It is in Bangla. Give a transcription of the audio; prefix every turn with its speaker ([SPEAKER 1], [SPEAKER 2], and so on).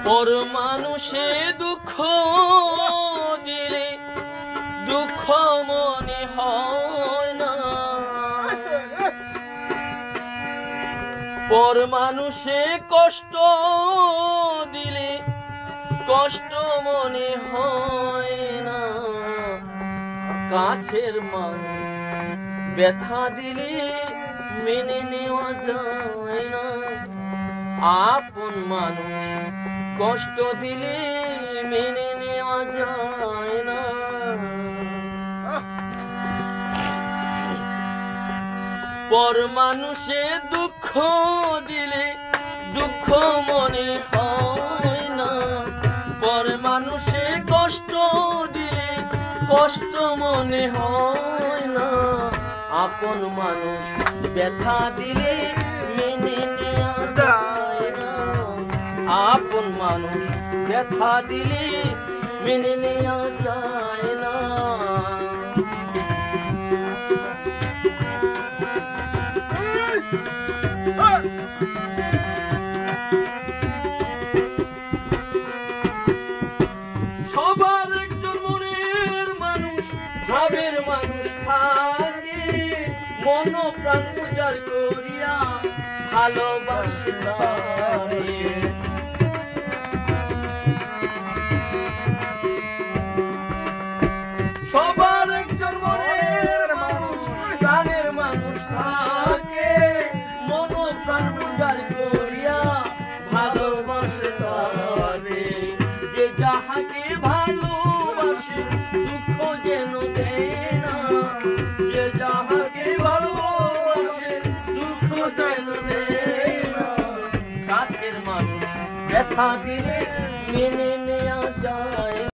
[SPEAKER 1] পর মানুষে দুঃখ দিলে দুঃখ মনে হয় না, পর মানুষে কষ্ট দিলে কষ্ট মনে হয় না। কাছের মানুষ ব্যথা দিলে মেনে নেওয়া যায় না, আপন মানুষ কষ্ট দিলে মেনে নেওয়া যায় না। পর মানুষে দুঃখ দিলে দুঃখ মনে হয় না, পর মানুষে কষ্ট দিলে কষ্ট মনে হয় না। আপন মানুষ ব্যথা দিলে মেনে নেওয়া যায় না, আপন মানুষ ব্যথা দিলে মেনে নেওয়া যায় না। সবার একজন মনের মানুষ ভাবের মানুষ থাকে, মন প্রাণ উজাড় করিয়া ভালোবাসে তারে। সবার একজন মনের মানুষ প্রাণের মানুষ থাকে, মন প্রাণ উজাড় করিয়া ভালোবাসে তারে। যে যাহাকে ভালোবাসে দুঃখ যেন দেয় না, যে যাহাকে ভালোবাসে দুঃখ যেন দেয় না। কাছের মানুষ ব্যথা দিলে মেনে নেওয়া যায়।